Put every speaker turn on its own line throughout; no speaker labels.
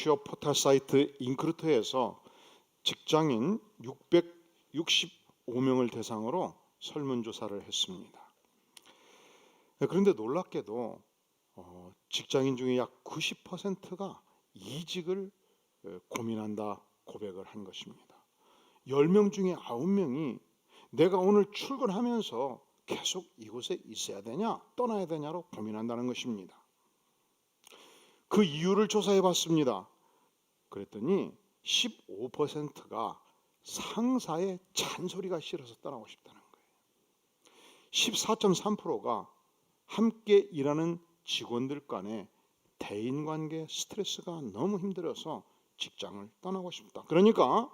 취업 포털 사이트 인크루트에서 직장인 665명을 대상으로 설문조사를 했습니다. 그런데 놀랍게도 직장인 중에 약 90%가 이직을 고민한다 고백을 한 것입니다. 10명 중에 9명이 내가 오늘 출근하면서 계속 이곳에 있어야 되냐 떠나야 되냐로 고민한다는 것입니다. 그 이유를 조사해 봤습니다. 그랬더니 15%가 상사의 잔소리가 싫어서 떠나고 싶다는 거예요. 14.3%가 함께 일하는 직원들 간의 대인관계 스트레스가 너무 힘들어서 직장을 떠나고 싶다. 그러니까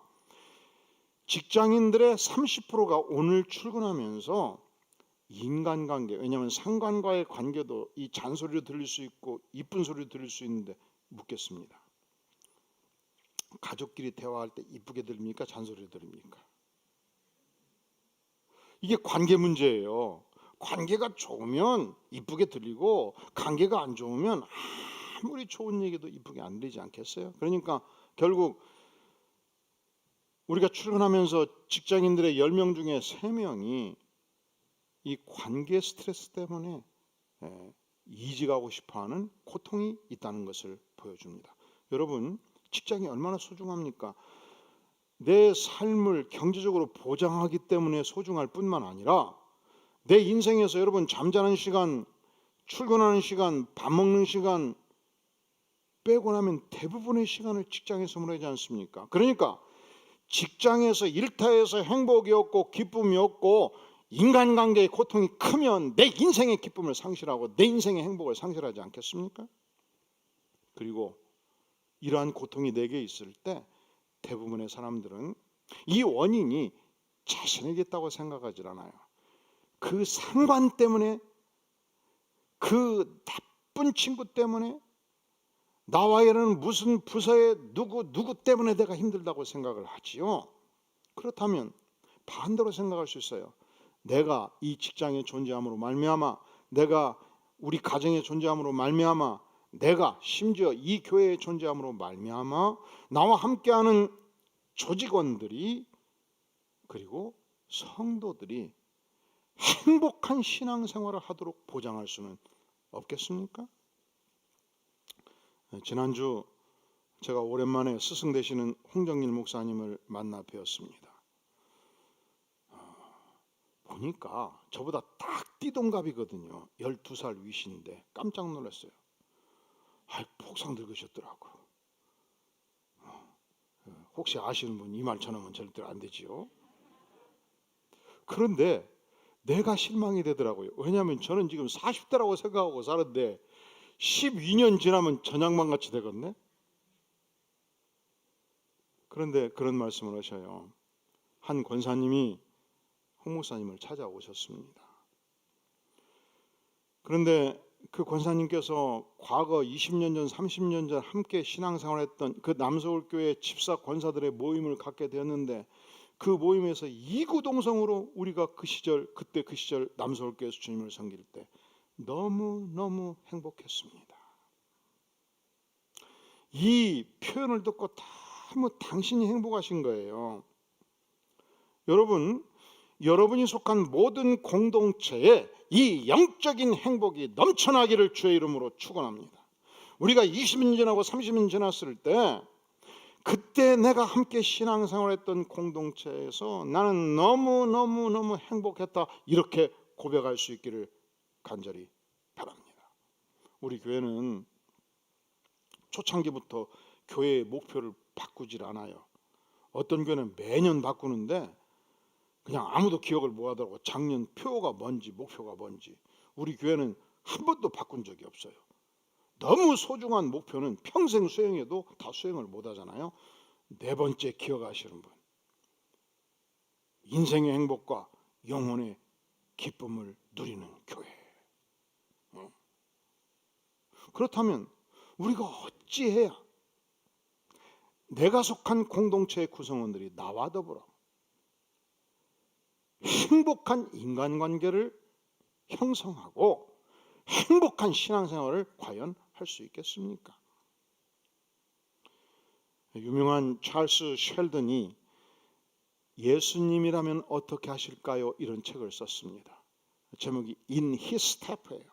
직장인들의 30%가 오늘 출근하면서 인간관계, 왜냐하면 상관과의 관계도 이 잔소리로 들릴 수 있고 이쁜 소리로 들릴 수 있는데 묻겠습니다. 가족끼리 대화할 때 이쁘게 들립니까? 잔소리로 들립니까? 이게 관계 문제예요. 관계가 좋으면 이쁘게 들리고 관계가 안 좋으면 아무리 좋은 얘기도 이쁘게 안 들리지 않겠어요? 그러니까 결국 우리가 출근하면서 직장인들의 10명 중에 3명이 이 관계 스트레스 때문에 이직하고 싶어하는 고통이 있다는 것을 보여줍니다. 여러분, 직장이 얼마나 소중합니까? 내 삶을 경제적으로 보장하기 때문에 소중할 뿐만 아니라 내 인생에서 여러분 잠자는 시간, 출근하는 시간, 밥 먹는 시간 빼고 나면 대부분의 시간을 직장에서 보내지 않습니까? 그러니까 직장에서 일터에서 행복이 없고 기쁨이 없고 인간관계의 고통이 크면 내 인생의 기쁨을 상실하고 내 인생의 행복을 상실하지 않겠습니까? 그리고 이러한 고통이 내게 있을 때 대부분의 사람들은 이 원인이 자신에게 있다고 생각하지 않아요. 그 상관 때문에, 그 나쁜 친구 때문에, 나와 일하는 무슨 부서의 누구 때문에 내가 힘들다고 생각을 하지요. 그렇다면 반대로 생각할 수 있어요. 내가 이 직장에 존재함으로 말미암아, 내가 우리 가정에 존재함으로 말미암아, 내가 심지어 이 교회에 존재함으로 말미암아 나와 함께하는 조직원들이 그리고 성도들이 행복한 신앙생활을 하도록 보장할 수는 없겠습니까? 지난주 제가 오랜만에 스승 되시는 홍정일 목사님을 만나 뵈었습니다. 보니까 저보다 딱 띠동갑이거든요. 12살 위신데 깜짝 놀랐어요. 폭상 늙으셨더라고. 혹시 아시는 분 이 말처럼은 절대 안 되지요. 그런데 내가 실망이 되더라고요. 왜냐하면 저는 지금 40대라고 생각하고 사는데 12년 지나면 전향만같이 되겠네. 그런데 그런 말씀을 하셔요. 한 권사님이 홍 목사님을 찾아오셨습니다. 그런데 그 권사님께서 과거 20년 전, 30년 전 함께 신앙생활했던 그 남서울교회 집사 권사들의 모임을 갖게 되었는데 그 모임에서 이구동성으로 우리가 그때 그 시절 남서울교회에서 주님을 섬길 때 너무너무 행복했습니다. 이 표현을 듣고 너무 당신이 행복하신 거예요. 여러분이 속한 모든 공동체에 이 영적인 행복이 넘쳐나기를 주의 이름으로 축원합니다. 우리가 20년 지나고 30년 지났을 때 그때 내가 함께 신앙생활했던 공동체에서 나는 너무 행복했다 이렇게 고백할 수 있기를 간절히 바랍니다. 우리 교회는 초창기부터 교회의 목표를 바꾸질 않아요. 어떤 교회는 매년 바꾸는데 그냥 아무도 기억을 못하더라고. 작년 표가 뭔지 목표가 뭔지. 우리 교회는 한 번도 바꾼 적이 없어요. 너무 소중한 목표는 평생 수행해도 다 수행을 못하잖아요. 네 번째 기억하시는 분. 인생의 행복과 영혼의 기쁨을 누리는 교회. 그렇다면 우리가 어찌해야 내가 속한 공동체의 구성원들이 나와 더불어 행복한 인간관계를 형성하고 행복한 신앙생활을 과연 할 수 있겠습니까? 유명한 찰스 셸든이 예수님이라면 어떻게 하실까요? 이런 책을 썼습니다. 제목이 In His Step예요.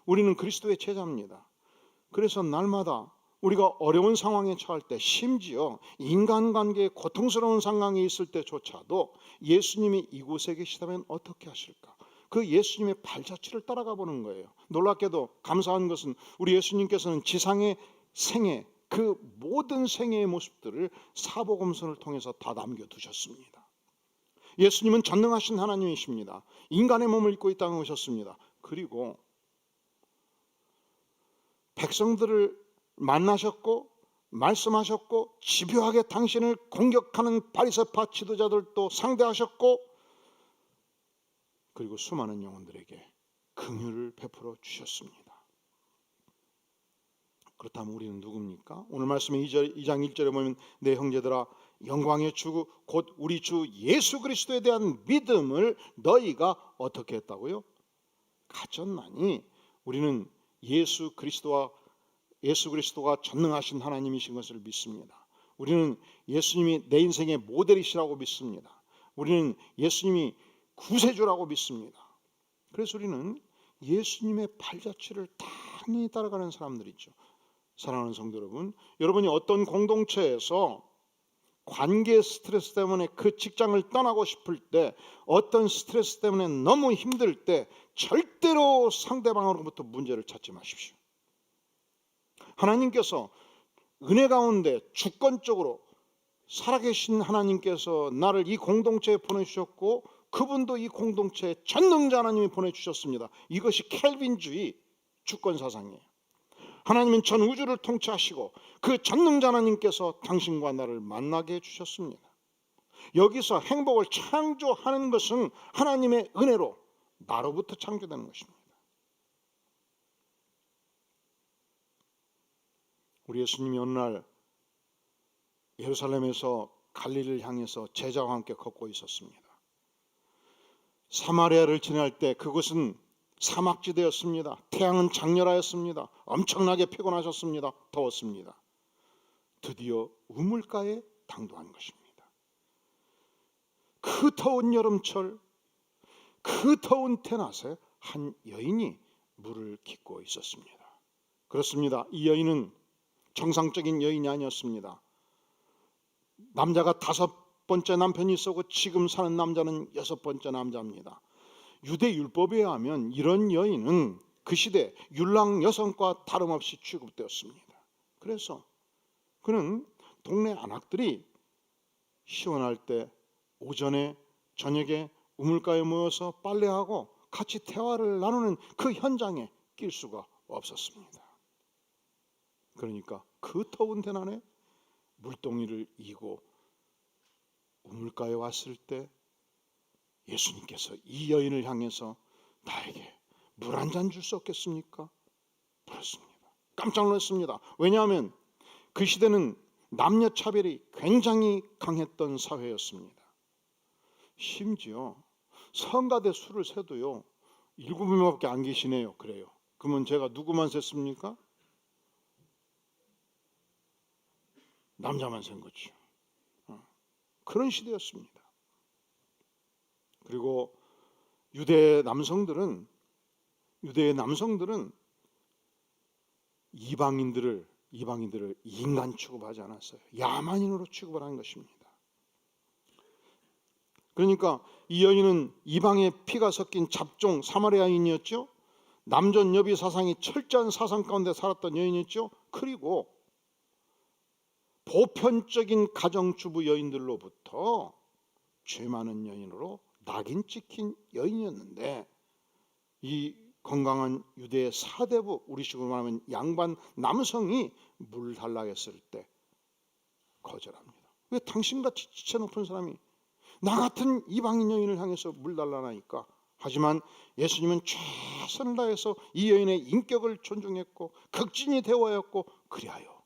우리는 그리스도의 제자입니다. 그래서 날마다 우리가 어려운 상황에 처할 때, 심지어 인간관계에 고통스러운 상황이 있을 때조차도 예수님이 이곳에 계시다면 어떻게 하실까? 그 예수님의 발자취를 따라가 보는 거예요. 놀랍게도 감사한 것은 우리 예수님께서는 지상의 생애, 그 모든 생애의 모습들을 사복음서를 통해서 다 남겨두셨습니다. 예수님은 전능하신 하나님이십니다. 인간의 몸을 입고 이 땅에 오셨습니다. 그리고 백성들을 만나셨고 말씀하셨고 집요하게 당신을 공격하는 바리새파 지도자들도 상대하셨고, 그리고 수많은 영혼들에게 긍휼을 베풀어 주셨습니다. 그렇다면 우리는 누굽니까? 오늘 말씀의 2장 1절에 보면 내 형제들아 영광의 주 곧 우리 주 예수 그리스도에 대한 믿음을 너희가 어떻게 했다고요? 가졌나니. 우리는 예수 그리스도가 전능하신 하나님이신 것을 믿습니다. 우리는 예수님이 내 인생의 모델이시라고 믿습니다. 우리는 예수님이 구세주라고 믿습니다. 그래서 우리는 예수님의 발자취를 당연히 따라가는 사람들이죠. 사랑하는 성도 여러분, 여러분이 어떤 공동체에서 관계 스트레스 때문에 그 직장을 떠나고 싶을 때, 어떤 스트레스 때문에 너무 힘들 때 절대로 상대방으로부터 문제를 찾지 마십시오. 하나님께서 은혜 가운데 주권적으로 살아계신 하나님께서 나를 이 공동체에 보내주셨고, 그분도 이 공동체에 전능자 하나님이 보내주셨습니다. 이것이 켈빈주의 주권사상이에요. 하나님은 전 우주를 통치하시고 그 전능자 하나님께서 당신과 나를 만나게 해주셨습니다. 여기서 행복을 창조하는 것은 하나님의 은혜로 나로부터 창조되는 것입니다. 우리 예수님이 어느 날 예루살렘에서 갈릴리를 향해서 제자와 함께 걷고 있었습니다. 사마리아를 지날 때 그곳은 사막지대였습니다. 태양은 장렬하였습니다. 엄청나게 피곤하셨습니다. 더웠습니다. 드디어 우물가에 당도한 것입니다. 그 더운 여름철, 그 더운 때낮에 한 여인이 물을 깃고 있었습니다. 그렇습니다. 이 여인은 정상적인 여인이 아니었습니다. 남자가 5번째 남편이 있었고 지금 사는 남자는 6번째 남자입니다. 유대 율법에 의하면 이런 여인은 그 시대 율랑 여성과 다름없이 취급되었습니다. 그래서 그는 동네 아낙들이 시원할 때 오전에 저녁에 우물가에 모여서 빨래하고 같이 대화를 나누는 그 현장에 낄 수가 없었습니다. 그러니까 그 더운 대낮에 물동이를 이고 우물가에 왔을 때 예수님께서 이 여인을 향해서 나에게 물 한 잔 줄 수 없겠습니까? 물었습니다. 깜짝 놀랐습니다. 왜냐하면 그 시대는 남녀 차별이 굉장히 강했던 사회였습니다. 심지어 성가대 수를 세도요 7명밖에 안 계시네요. 그래요. 그러면 제가 누구만 셌습니까? 남자만 센 거죠. 그런 시대였습니다. 그리고 유대의 남성들은 이방인들을 인간 취급하지 않았어요. 야만인으로 취급을 한 것입니다. 그러니까 이 여인은 이방의 피가 섞인 잡종 사마리아인이었죠. 남존 여비 사상이 철저한 사상 가운데 살았던 여인이었죠. 그리고 보편적인 가정주부 여인들로부터 죄 많은 여인으로 낙인 찍힌 여인이었는데, 이 건강한 유대의 사대부, 우리식으로 말하면 양반 남성이 물 달라고 했을 때 거절합니다. 왜 당신같이 지체 높은 사람이 나 같은 이방인 여인을 향해서 물 달라나니까. 하지만 예수님은 최선을 다해서 이 여인의 인격을 존중했고 극진히 대화했고, 그리하여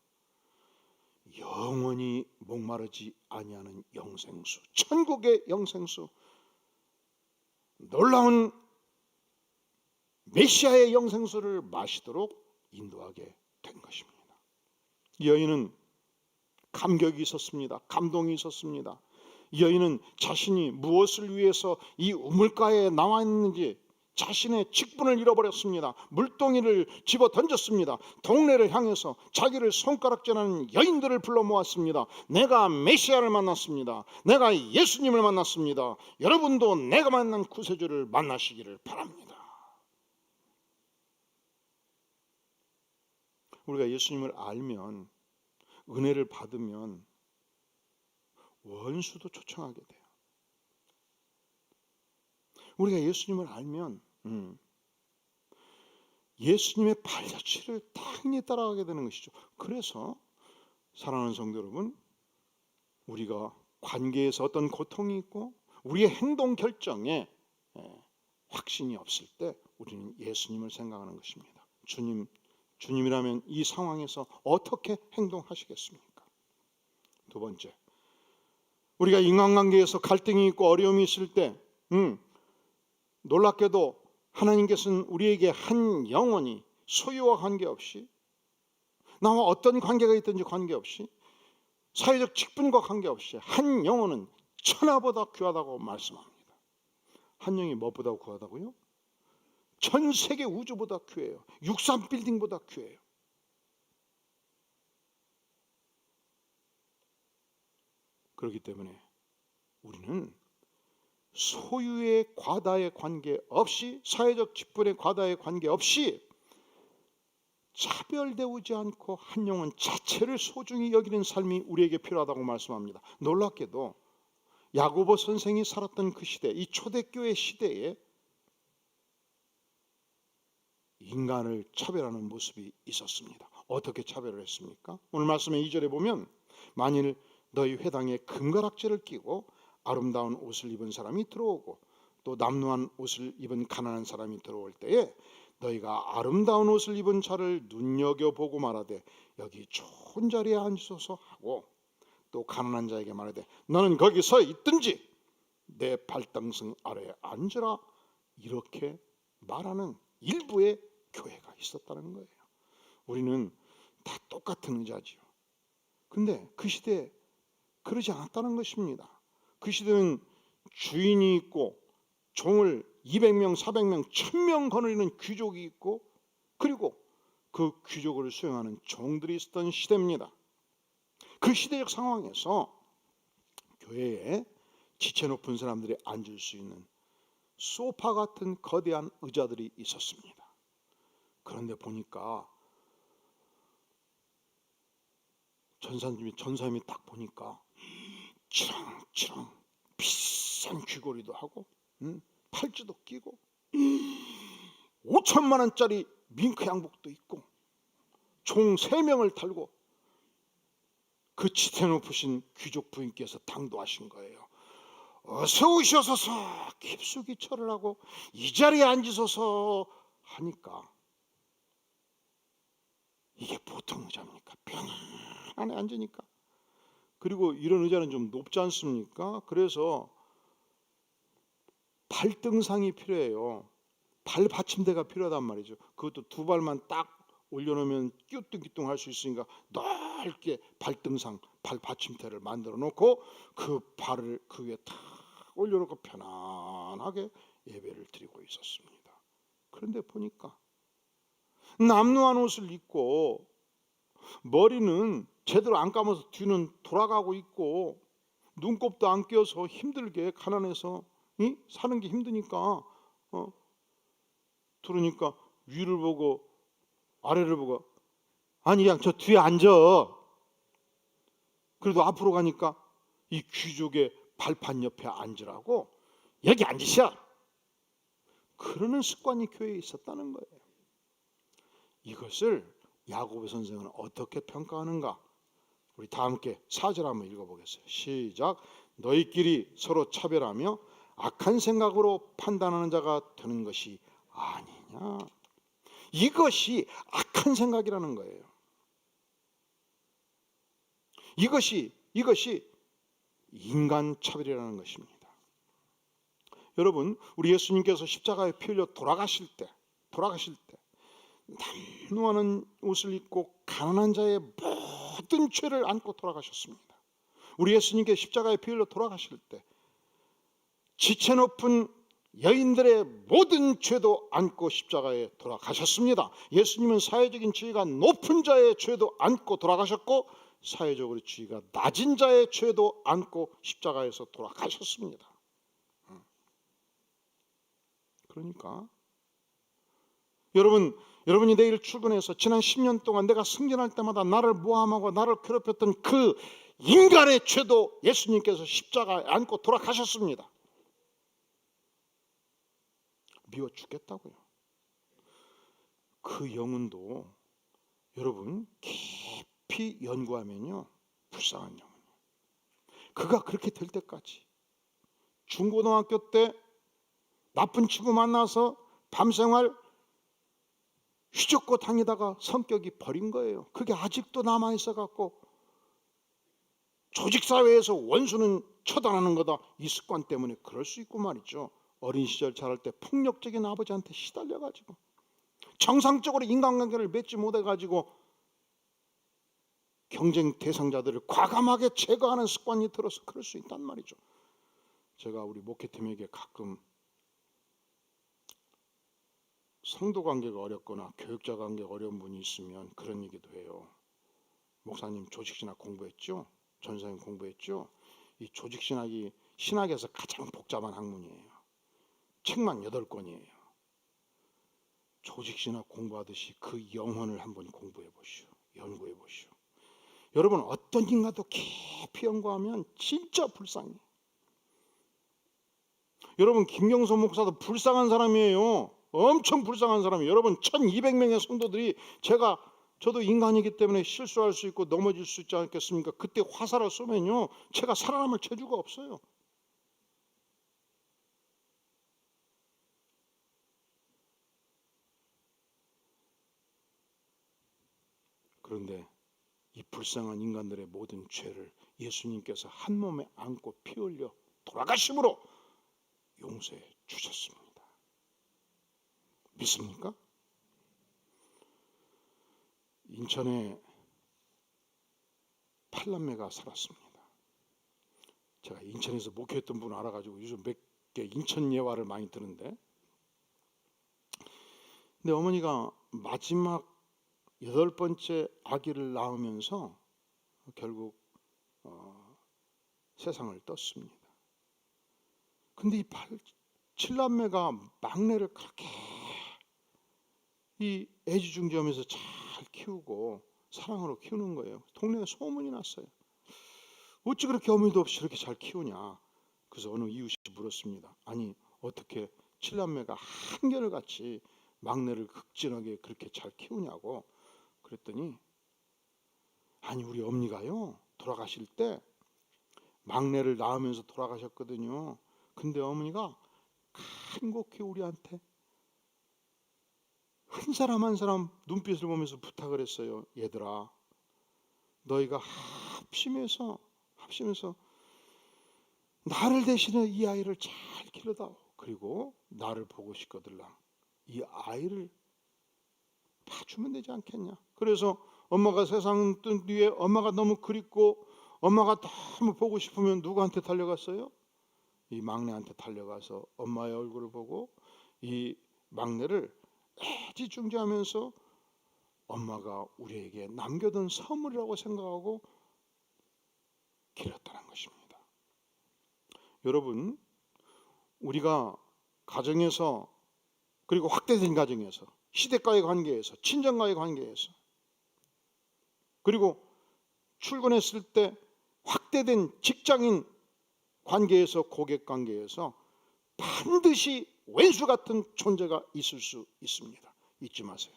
영원히 목마르지 아니하는 영생수, 천국의 영생수, 놀라운 메시아의 영생수를 마시도록 인도하게 된 것입니다. 이 여인은 감격이 있었습니다. 감동이 있었습니다. 이 여인은 자신이 무엇을 위해서 이 우물가에 나와 있는지 자신의 직분을 잃어버렸습니다. 물동이를 집어 던졌습니다. 동네를 향해서 자기를 손가락질하는 여인들을 불러 모았습니다. 내가 메시아를 만났습니다. 내가 예수님을 만났습니다. 여러분도 내가 만난 구세주를 만나시기를 바랍니다. 우리가 예수님을 알면, 은혜를 받으면 원수도 초청하게 돼요. 우리가 예수님을 알면 예수님의 발자취를 당연히 따라가게 되는 것이죠. 그래서 사랑하는 성도 여러분, 우리가 관계에서 어떤 고통이 있고 우리의 행동 결정에 확신이 없을 때 우리는 예수님을 생각하는 것입니다. 주님이라면 이 상황에서 어떻게 행동하시겠습니까? 두 번째, 우리가 인간관계에서 갈등이 있고 어려움이 있을 때 놀랍게도 하나님께서는 우리에게 한 영혼이 소유와 관계없이, 나와 어떤 관계가 있든지 관계없이, 사회적 직분과 관계없이 한 영혼은 천하보다 귀하다고 말씀합니다. 한 영이 무엇보다 귀하다고요? 전 세계 우주보다 귀해요. 63빌딩보다 귀해요. 그렇기 때문에 우리는 소유의 과다의 관계없이, 사회적 직분의 과다의 관계없이 차별되지 않고 한 영혼 자체를 소중히 여기는 삶이 우리에게 필요하다고 말씀합니다. 놀랍게도 야고보 선생이 살았던 그 시대, 이 초대교회 시대에 인간을 차별하는 모습이 있었습니다. 어떻게 차별을 했습니까? 오늘 말씀의 2절에 보면, 만일 너희 회당에 금가락지를 끼고 아름다운 옷을 입은 사람이 들어오고 또 남루한 옷을 입은 가난한 사람이 들어올 때에 너희가 아름다운 옷을 입은 자를 눈여겨보고 말하되 여기 좋은 자리에 앉으소서 하고, 또 가난한 자에게 말하되 너는 거기 서 있든지 내 발등상 아래에 앉으라, 이렇게 말하는 일부의 교회가 있었다는 거예요. 우리는 다 똑같은 의자지요. 근데 그 시대에 그러지 않았다는 것입니다. 그 시대는 주인이 있고 종을 200명, 400명, 1000명 거느리는 귀족이 있고, 그리고 그 귀족을 수행하는 종들이 있었던 시대입니다. 그 시대적 상황에서 교회에 지체 높은 사람들이 앉을 수 있는 소파 같은 거대한 의자들이 있었습니다. 그런데 보니까 전사님이 딱 보니까 치렁치렁 비싼 귀걸이도 하고 팔찌도 끼고 5천만 원짜리 밍크 양복도 입고 종 3명을 달고 그 지체 높으신 귀족 부인께서 당도하신 거예요. 어서 오셔서 깊숙이 절을 하고 이 자리에 앉으소서 하니까, 이게 보통 의자입니까? 편안하게 앉으니까. 그리고 이런 의자는 좀 높지 않습니까? 그래서 발등상이 필요해요. 발 받침대가 필요하단 말이죠. 그것도 두 발만 딱 올려놓으면 끼우뚱끼뚱 할 수 있으니까 넓게 발등상, 발 받침대를 만들어 놓고 그 발을 그 위에 탁 올려놓고 편안하게 예배를 드리고 있었습니다. 그런데 보니까 남루한 옷을 입고 머리는 제대로 안 감아서 뒤는 돌아가고 있고 눈곱도 안 껴서 힘들게 가난해서 사는 게 힘드니까 들으니까 위를 보고 아래를 보고, 아니 그냥 저 뒤에 앉아. 그래도 앞으로 가니까 이 귀족의 발판 옆에 앉으라고, 여기 앉으셔. 그러는 습관이 교회에 있었다는 거예요. 이것을 야고보 선생은 어떻게 평가하는가? 우리 다 함께 4절 한번 읽어보겠어요. 시작. 너희끼리 서로 차별하며 악한 생각으로 판단하는 자가 되는 것이 아니냐. 이것이 악한 생각이라는 거예요. 이것이 인간 차별이라는 것입니다. 여러분, 우리 예수님께서 십자가에 피 흘려 돌아가실 때 남루한 옷을 입고 가난한 자의 모든 죄를 안고 돌아가셨습니다. 우리 예수님께 십자가의 피 흘려 돌아가실 때 지체 높은 여인들의 모든 죄도 안고 십자가에 돌아가셨습니다. 예수님은 사회적인 지위가 높은 자의 죄도 안고 돌아가셨고 사회적으로 지위가 낮은 자의 죄도 안고 십자가에서 돌아가셨습니다. 그러니까 여러분이 내일 출근해서 지난 10년 동안 내가 승진할 때마다 나를 모함하고 나를 괴롭혔던 그 인간의 죄도 예수님께서 십자가에 안고 돌아가셨습니다. 미워 죽겠다고요. 그 영혼도 여러분 깊이 연구하면요 불쌍한 영혼이에요. 그가 그렇게 될 때까지 중고등학교 때 나쁜 친구 만나서 밤생활 휘젓고 다니다가 성격이 버린 거예요. 그게 아직도 남아있어 갖고 조직사회에서 원수는 처단하는 거다. 이 습관 때문에 그럴 수 있고 말이죠. 어린 시절 자랄 때 폭력적인 아버지한테 시달려가지고 정상적으로 인간관계를 맺지 못해가지고 경쟁 대상자들을 과감하게 제거하는 습관이 들어서 그럴 수 있단 말이죠. 제가 우리 목회팀에게 가끔 성도 관계가 어렵거나 교육자 관계가 어려운 분이 있으면 그런 얘기도 해요. 목사님 조직신학 공부했죠? 전사님 공부했죠? 이 조직신학이 신학에서 가장 복잡한 학문이에요. 책만 8권이에요. 조직신학 공부하듯이 그 영혼을 한번 공부해 보시오. 연구해 보시오. 여러분 어떤 인간도 깊이 연구하면 진짜 불쌍해요. 여러분 김경선 목사도 불쌍한 사람이에요. 엄청 불쌍한 사람이에요. 여러분 1200명의 성도들이 저도 인간이기 때문에 실수할 수 있고 넘어질 수 있지 않겠습니까? 그때 화살을 쏘면요 제가 살아남을 재주가 없어요. 그런데 이 불쌍한 인간들의 모든 죄를 예수님께서 한 몸에 안고 피 흘려 돌아가심으로 용서해 주셨습니다. 믿습니까? 인천에 8남매가 살았습니다. 제가 인천에서 목회했던 분 알아가지고 요즘 몇 개 인천 예화를 많이 듣는데, 근데 어머니가 마지막 8번째 아기를 낳으면서 결국 세상을 떴습니다. 근데 이 7남매가 막내를 그렇게 이 애지중지하면서 잘 키우고 사랑으로 키우는 거예요. 동네에 소문이 났어요. 어찌 그렇게 어머니도 없이 이렇게 잘 키우냐. 그래서 어느 이웃이 물었습니다. 아니 어떻게 7남매가 한결같이 막내를 극진하게 그렇게 잘 키우냐고. 그랬더니 아니 우리 어머니가요 돌아가실 때 막내를 낳으면서 돌아가셨거든요. 근데 어머니가 간곡히 우리한테 한 사람 한 사람 눈빛을 보면서 부탁을 했어요. 얘들아 너희가 합심해서 나를 대신해 이 아이를 잘 기르다오. 그리고 나를 보고 싶거들랑 이 아이를 봐주면 되지 않겠냐. 그래서 엄마가 세상 뜬 뒤에 엄마가 너무 그립고 엄마가 너무 보고 싶으면 누구한테 달려갔어요? 이 막내한테 달려가서 엄마의 얼굴을 보고 이 막내를 애지중지하면서 엄마가 우리에게 남겨둔 선물이라고 생각하고 기렸다는 것입니다. 여러분 우리가 가정에서 그리고 확대된 가정에서 시댁과의 관계에서 친정과의 관계에서 그리고 출근했을 때 확대된 직장인 관계에서 고객 관계에서 반드시 왼수 같은 존재가 있을 수 있습니다. 잊지 마세요.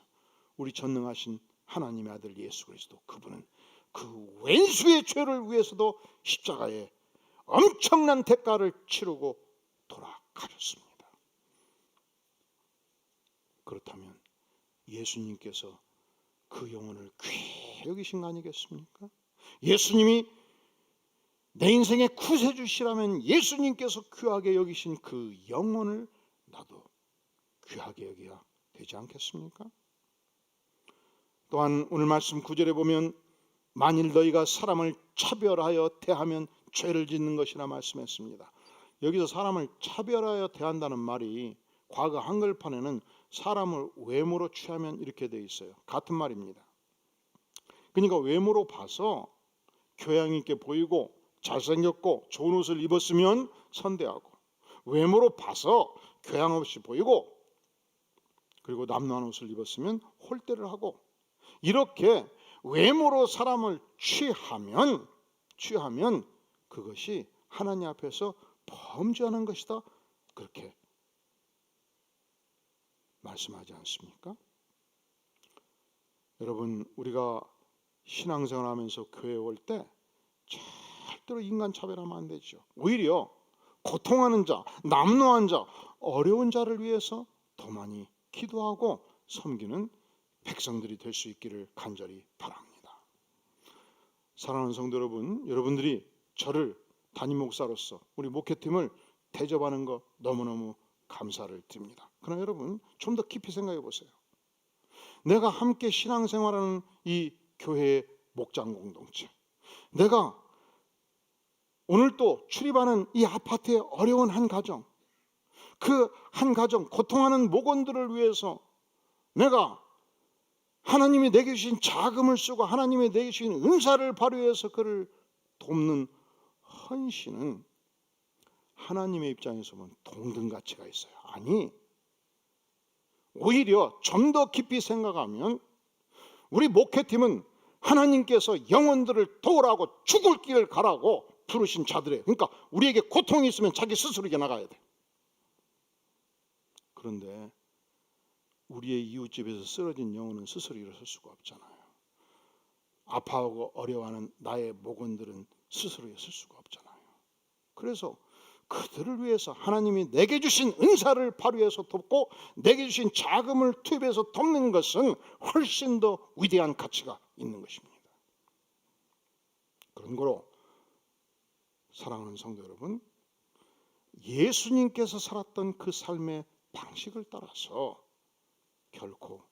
우리 전능하신 하나님의 아들 예수 그리스도 그분은 그 왼수의 죄를 위해서도 십자가에 엄청난 대가를 치르고 돌아가셨습니다. 그렇다면 예수님께서 그 영혼을 귀히 여기신 거 아니겠습니까? 예수님이 내 인생의 구세주시라면 예수님께서 귀하게 여기신 그 영혼을 나도 귀하게 여겨야 되지 않겠습니까? 또한 오늘 말씀 9절에 보면 만일 너희가 사람을 차별하여 대하면 죄를 짓는 것이라 말씀했습니다. 여기서 사람을 차별하여 대한다는 말이 과거 한글판에는 사람을 외모로 취하면 이렇게 돼 있어요. 같은 말입니다. 그러니까 외모로 봐서 교양 있게 보이고 잘생겼고 좋은 옷을 입었으면 선대하고, 외모로 봐서 교양 없이 보이고 그리고 남루한 옷을 입었으면 홀대를 하고, 이렇게 외모로 사람을 취하면 그것이 하나님 앞에서 범죄하는 것이다, 그렇게 말씀하지 않습니까? 여러분, 우리가 신앙생활하면서 교회에 올 때 절대로 인간 차별하면 안 되죠. 오히려 고통하는 자, 남루한 자, 어려운 자를 위해서 더 많이 기도하고 섬기는 백성들이 될 수 있기를 간절히 바랍니다. 사랑하는 성도 여러분, 여러분들이 저를 담임 목사로서 우리 목회팀을 대접하는 거 너무너무 감사를 드립니다. 그러나 여러분, 좀 더 깊이 생각해 보세요. 내가 함께 신앙생활하는 이 교회의 목장 공동체, 내가 오늘 또 출입하는 이 아파트의 어려운 한 가정, 그 한 가정 고통하는 목원들을 위해서 내가 하나님이 내게 주신 자금을 쓰고 하나님이 내게 주신 은사를 발휘해서 그를 돕는 헌신은 하나님의 입장에서 보면 동등 가치가 있어요. 아니, 오히려 좀 더 깊이 생각하면 우리 목회팀은 하나님께서 영혼들을 도우라고 죽을 길을 가라고 부르신 자들이에요. 그러니까 우리에게 고통이 있으면 자기 스스로 이겨나가야 돼. 그런데 우리의 이웃집에서 쓰러진 영혼은 스스로 일어설 수가 없잖아요. 아파하고 어려워하는 나의 목원들은 스스로 있을 수가 없잖아요. 그래서 그들을 위해서 하나님이 내게 주신 은사를 발휘해서 돕고 내게 주신 자금을 투입해서 돕는 것은 훨씬 더 위대한 가치가 있는 것입니다. 그런 거로 사랑하는 성도 여러분, 예수님께서 살았던 그 삶의 방식을 따라서 결코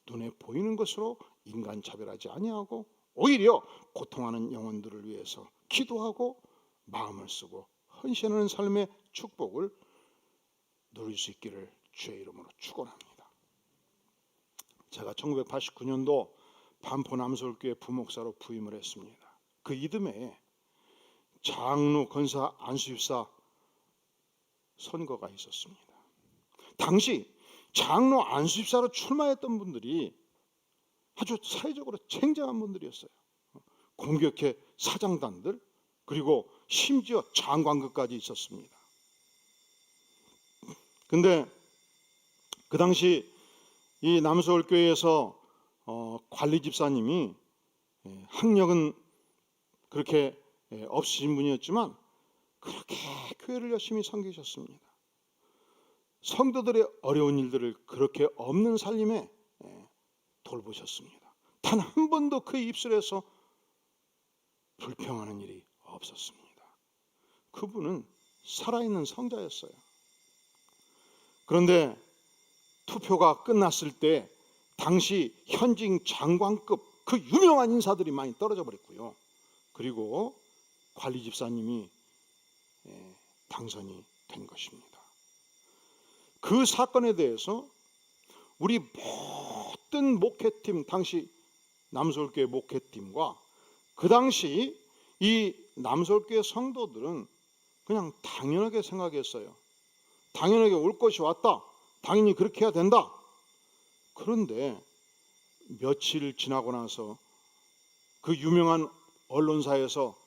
눈에 보이는 것으로 인간 차별하지 아니하고 오히려 고통하는 영혼들을 위해서 기도하고 마음을 쓰고 헌신하는 삶의 축복을 누릴 수 있기를 주의 이름으로 축원합니다. 제가 1989년도 반포 남서울교회 부목사로 부임을 했습니다. 그 이듬해에 장로 권사 안수집사 선거가 있었습니다. 당시 장로 안수집사로 출마했던 분들이 아주 사회적으로 쟁쟁한 분들이었어요. 공격회 사장단들, 그리고 심지어 장관급까지 있었습니다. 근데 그 당시 이 남서울교회에서 관리 집사님이 학력은 그렇게 없으신 분이었지만 그렇게 교회를 열심히 섬기셨습니다. 성도들의 어려운 일들을 그렇게 없는 살림에 돌보셨습니다. 단 한 번도 그 입술에서 불평하는 일이 없었습니다. 그분은 살아있는 성자였어요. 그런데 투표가 끝났을 때 당시 현직 장관급 그 유명한 인사들이 많이 떨어져 버렸고요. 그리고 관리 집사님이 당선이 된 것입니다. 그 사건에 대해서 우리 모든 목회팀, 당시 남서울교회 목회팀과 그 당시 이 남서울교회 성도들은 그냥 당연하게 생각했어요. 당연하게 올 것이 왔다. 당연히 그렇게 해야 된다. 그런데 며칠 지나고 나서 그 유명한 언론사에서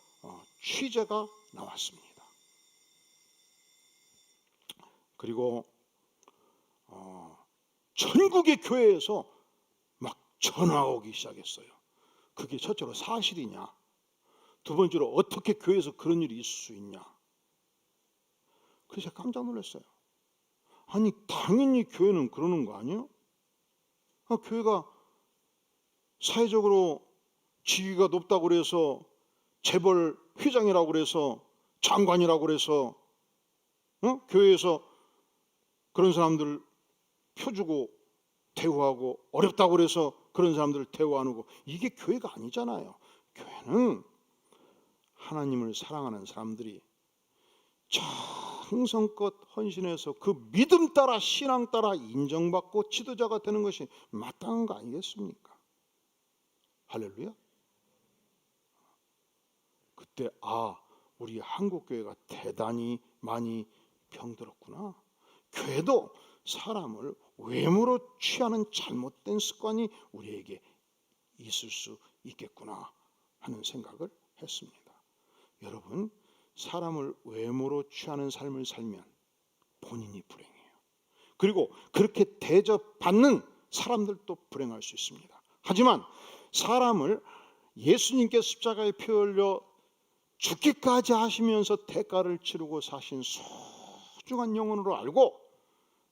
취재가 나왔습니다. 그리고 전국의 교회에서 막 전화가 오기 시작했어요. 그게 첫째로 사실이냐, 두 번째로 어떻게 교회에서 그런 일이 있을 수 있냐. 그래서 깜짝 놀랐어요. 아니, 당연히 교회는 그러는 거 아니에요? 교회가 사회적으로 지위가 높다고 그래서 재벌 회장이라고 그래서 장관이라고 그래서 교회에서 그런 사람들 표주고 대우하고 어렵다고 그래서 그런 사람들을 대우 안 하고, 이게 교회가 아니잖아요. 교회는 하나님을 사랑하는 사람들이 정성껏 헌신해서 그 믿음 따라 신앙 따라 인정받고 지도자가 되는 것이 마땅한 거 아니겠습니까? 할렐루야. 그때 우리 한국교회가 대단히 많이 병들었구나. 교회도 사람을 외모로 취하는 잘못된 습관이 우리에게 있을 수 있겠구나 하는 생각을 했습니다. 여러분, 사람을 외모로 취하는 삶을 살면 본인이 불행해요. 그리고 그렇게 대접받는 사람들도 불행할 수 있습니다. 하지만 사람을 예수님께 십자가에 피 흘려 죽기까지 하시면서 대가를 치르고 사신 소중한 영혼으로 알고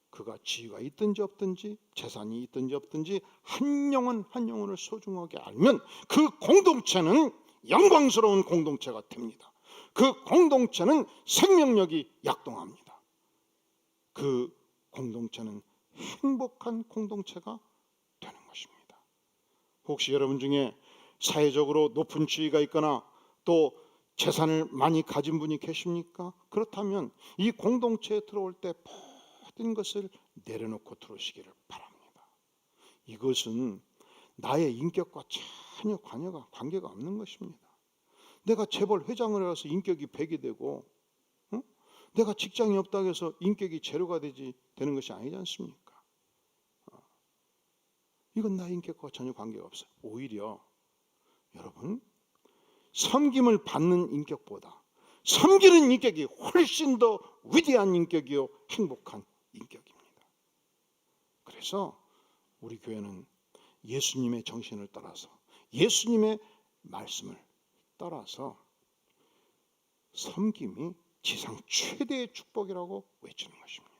그가 지위가 있든지 없든지 재산이 있든지 없든지 한 영혼 한 영혼을 소중하게 알면 그 공동체는 영광스러운 공동체가 됩니다. 그 공동체는 생명력이 약동합니다. 그 공동체는 행복한 공동체가 되는 것입니다. 혹시 여러분 중에 사회적으로 높은 지위가 있거나 또 재산을 많이 가진 분이 계십니까? 그렇다면 이 공동체에 들어올 때 모든 것을 내려놓고 들어오시기를 바랍니다. 이것은 나의 인격과 전혀 관계가 없는 것입니다. 내가 재벌 회장을 해서 인격이 100이 되고 내가 직장이 없다고 해서 인격이 제로가 되는 것이 아니지 않습니까? 이건 나의 인격과 전혀 관계가 없어요. 오히려 여러분, 섬김을 받는 인격보다 섬기는 인격이 훨씬 더 위대한 인격이요 행복한 인격입니다. 그래서 우리 교회는 예수님의 정신을 따라서 예수님의 말씀을 따라서 섬김이 지상 최대의 축복이라고 외치는 것입니다.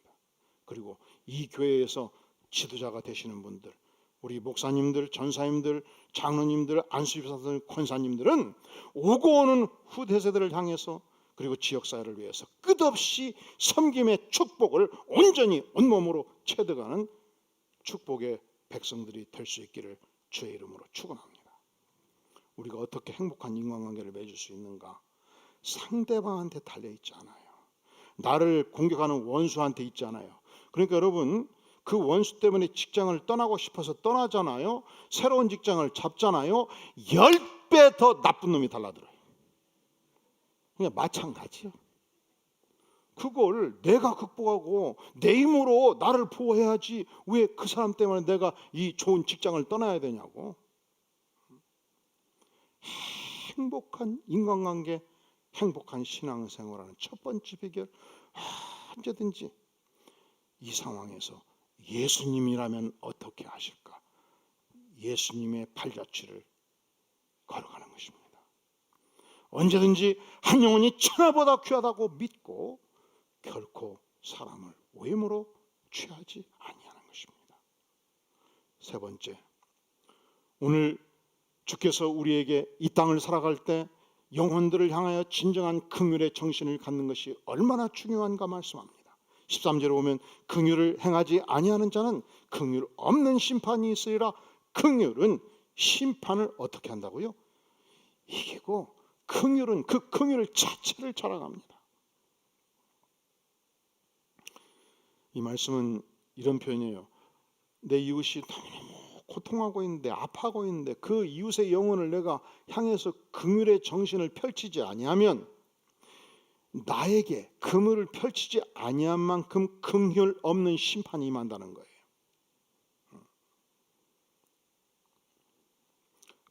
그리고 이 교회에서 지도자가 되시는 분들, 우리 목사님들, 전사님들, 장로님들, 안수집사들, 권사님들은 오고 오는 후대 세대를 향해서 그리고 지역사회를 위해서 끝없이 섬김의 축복을 온전히 온몸으로 체득하는 축복의 백성들이 될 수 있기를 주의 이름으로 축원합니다. 우리가 어떻게 행복한 인간관계를 맺을 수 있는가? 상대방한테 달려있지 않아요. 나를 공격하는 원수한테 있지 않아요. 그러니까 여러분, 그 원수 때문에 직장을 떠나고 싶어서 떠나잖아요. 새로운 직장을 잡잖아요. 10배 더 나쁜 놈이 달라들어요. 그냥 마찬가지요. 그걸 내가 극복하고 내 힘으로 나를 보호해야지 왜 그 사람 때문에 내가 이 좋은 직장을 떠나야 되냐고. 행복한 인간관계, 행복한 신앙생활하는 첫 번째 비결, 언제든지 이 상황에서 예수님이라면 어떻게 하실까? 예수님의 발자취를 걸어가는 것입니다. 언제든지 한 영혼이 천하보다 귀하다고 믿고 결코 사람을 외모로 취하지 아니하는 것입니다. 세 번째, 오늘 주께서 우리에게 이 땅을 살아갈 때 영혼들을 향하여 진정한 긍휼의 정신을 갖는 것이 얼마나 중요한가 말씀합니다. 13절에 보면 긍휼을 행하지 아니하는 자는 긍휼 없는 심판이 있으리라. 긍휼은 심판을 어떻게 한다고요? 이기고 긍휼은 그 긍휼을 자체를 자랑합니다. 이 말씀은 이런 표현이에요. 내 이웃이 너무너무 고통하고 있는데 아파하고 있는데 그 이웃의 영혼을 내가 향해서 긍휼의 정신을 펼치지 아니하면 나에게 긍휼을 펼치지 아니한 만큼 긍휼 없는 심판이 임한다는 거예요.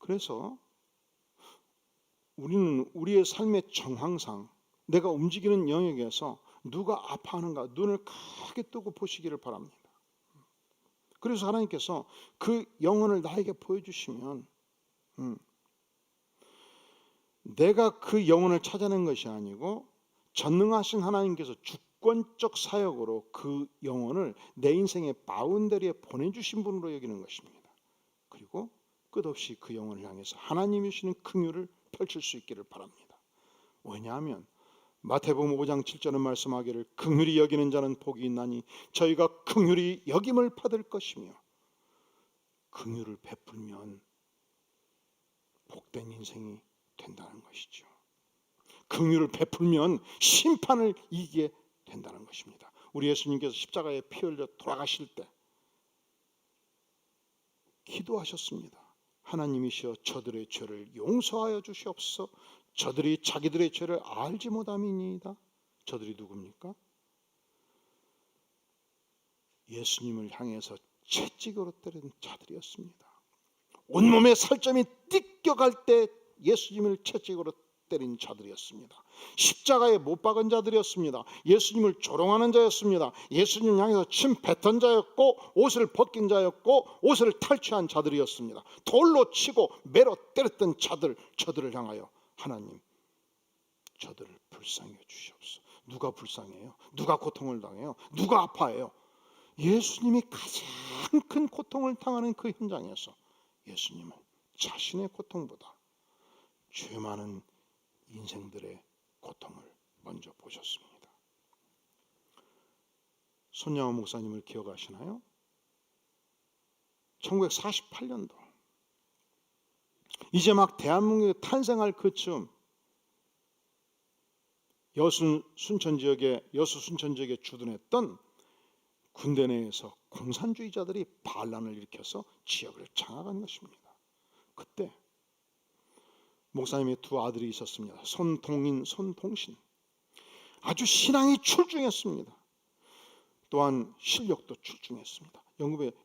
그래서 우리는 우리의 삶의 정황상 내가 움직이는 영역에서 누가 아파하는가 눈을 크게 뜨고 보시기를 바랍니다. 그래서 하나님께서 그 영혼을 나에게 보여주시면 내가 그 영혼을 찾아낸 것이 아니고 전능하신 하나님께서 주권적 사역으로 그 영혼을 내 인생의 바운더리에 보내주신 분으로 여기는 것입니다. 그리고 끝없이 그 영혼을 향해서 하나님이 주시는 긍휼을 펼칠 수 있기를 바랍니다. 왜냐하면 마태복음 5장 7절은 말씀하기를 긍휼히 여기는 자는 복이 있나니 저희가 긍휼히 여김을 받을 것이며 긍휼을 베풀면 복된 인생이 된다는 것이죠. 긍휼을 베풀면 심판을 이기게 된다는 것입니다. 우리 예수님께서 십자가에 피 흘려 돌아가실 때 기도하셨습니다. 하나님이시여 저들의 죄를 용서하여 주시옵소서. 저들이 자기들의 죄를 알지 못함이니이다. 저들이 누굽니까? 예수님을 향해서 채찍으로 때린 자들이었습니다. 온몸에 살점이 띠껴갈 때 예수님을 채찍으로 때린 자들이었습니다. 십자가에 못 박은 자들이었습니다. 예수님을 조롱하는 자였습니다. 예수님을 향해서 침 뱉은 자였고 옷을 벗긴 자였고 옷을 탈취한 자들이었습니다. 돌로 치고 매로 때렸던 저들을 향하여 하나님 저들을 불쌍히 주시옵소서. 누가 불쌍해요? 누가 고통을 당해요? 누가 아파해요? 예수님이 가장 큰 고통을 당하는 그 현장에서 예수님은 자신의 고통보다 죄 많은 인생들의 고통을 먼저 보셨습니다. 손양호 목사님을 기억하시나요? 1948년도 이제 막 대한민국이 탄생할 그쯤 여수 순천 지역에 주둔했던 군대 내에서 공산주의자들이 반란을 일으켜서 지역을 장악한 것입니다. 그때 목사님의 두 아들이 있었습니다. 손동인, 손동신. 아주 신앙이 출중했습니다. 또한 실력도 출중했습니다.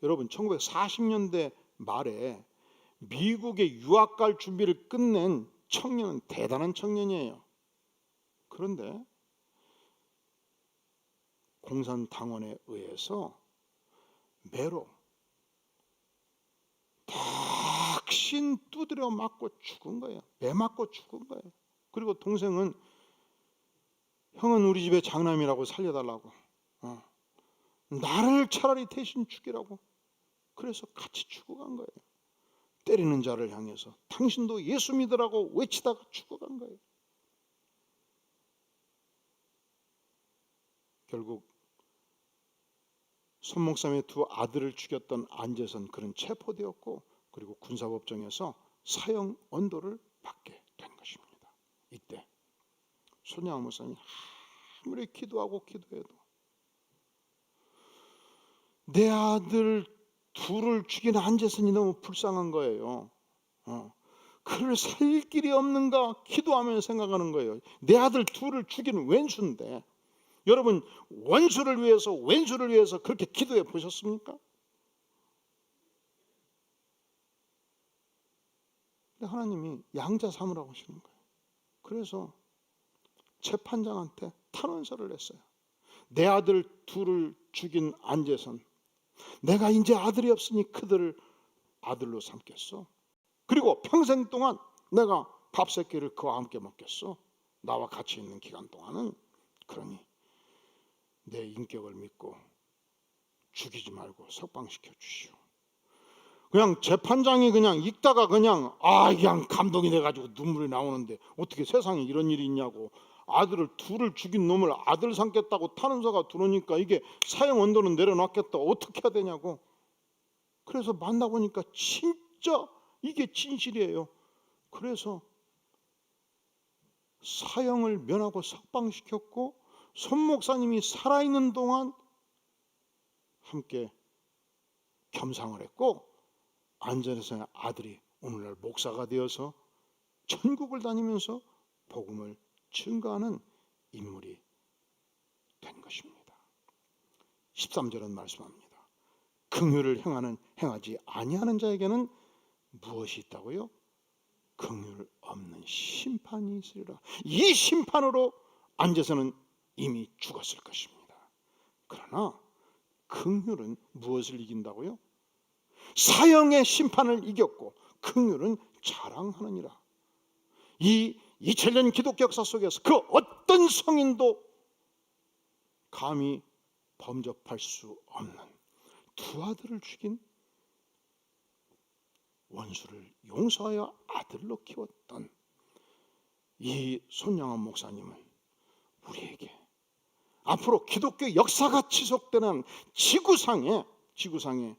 여러분 1940년대 말에 미국에 유학 갈 준비를 끝낸 청년은 대단한 청년이에요. 그런데 공산당원에 의해서 매로 탁신 두드려 맞고 죽은 거예요. 매 맞고 죽은 거예요. 그리고 동생은 형은 우리 집의 장남이라고 살려달라고, 나를 차라리 대신 죽이라고, 그래서 같이 죽어간 거예요. 때리는 자를 향해서 당신도 예수 믿으라고 외치다가 죽어간 거예요. 결국 손 목사님의 두 아들을 죽였던 안재선 그는 체포되었고 그리고 군사법정에서 사형 언도를 받게 된 것입니다. 이때 손양호 목사님이 아무리 기도하고 기도해도 내 아들 둘을 죽인 안재선이 너무 불쌍한 거예요. 그를 살릴 길이 없는가 기도하면서 생각하는 거예요. 내 아들 둘을 죽인 왼수인데 여러분 원수를 위해서 그렇게 기도해 보셨습니까? 근데 하나님이 양자 삼으라고 하시는 거예요. 그래서 재판장한테 탄원서를 냈어요. 내 아들 둘을 죽인 안재선, 내가 이제 아들이 없으니 그들을 아들로 삼겠어. 그리고 평생 동안 내가 밥새끼를 그와 함께 먹겠어. 나와 같이 있는 기간 동안은. 그러니 내 인격을 믿고 죽이지 말고 석방시켜 주시오. 그냥 재판장이 그냥 읽다가 그냥 감동이 돼가지고 눈물이 나오는데 어떻게 세상에 이런 일이 있냐고, 아들을 둘을 죽인 놈을 아들 삼겠다고 탄원서가 들어오니까 이게 사형 언도는 내려놨겠다, 어떻게 해야 되냐고. 그래서 만나보니까 진짜 이게 진실이에요. 그래서 사형을 면하고 석방시켰고 손 목사님이 살아있는 동안 함께 겸상을 했고 안전에서의 아들이 오늘날 목사가 되어서 전국을 다니면서 복음을 증거하는 인물이 된 것입니다. 13절은 말씀합니다. 긍휼을 행하지 아니하는 자에게는 무엇이 있다고요? 긍휼 없는 심판이 있으리라. 이 심판으로 안재선은 이미 죽었을 것입니다. 그러나 긍휼은 무엇을 이긴다고요? 사형의 심판을 이겼고 긍휼은 자랑하느니라. 이 2000년 기독교 역사 속에서 그 어떤 성인도 감히 범접할 수 없는 두 아들을 죽인 원수를 용서하여 아들로 키웠던 이 손양호 목사님은 우리에게 앞으로 기독교 역사가 지속되는 지구상에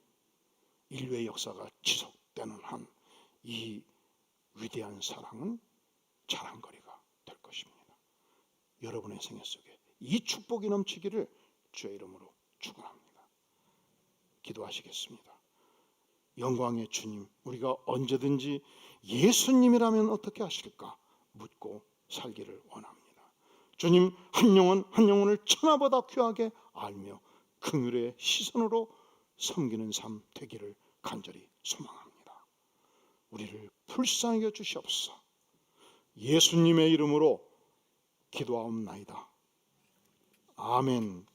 인류의 역사가 지속되는 한 이 위대한 사랑은 자랑거리가 될 것입니다. 여러분의 생애 속에 이 축복이 넘치기를 주의 이름으로 축원합니다. 기도하시겠습니다. 영광의 주님, 우리가 언제든지 예수님이라면 어떻게 하실까 묻고 살기를 원합니다. 주님, 한 영혼 한 영혼을 천하보다 귀하게 알며 긍휼의 시선으로 섬기는 삶 되기를 간절히 소망합니다. 우리를 불쌍히 여겨 주시옵소서. 예수님의 이름으로 기도하옵나이다. 아멘.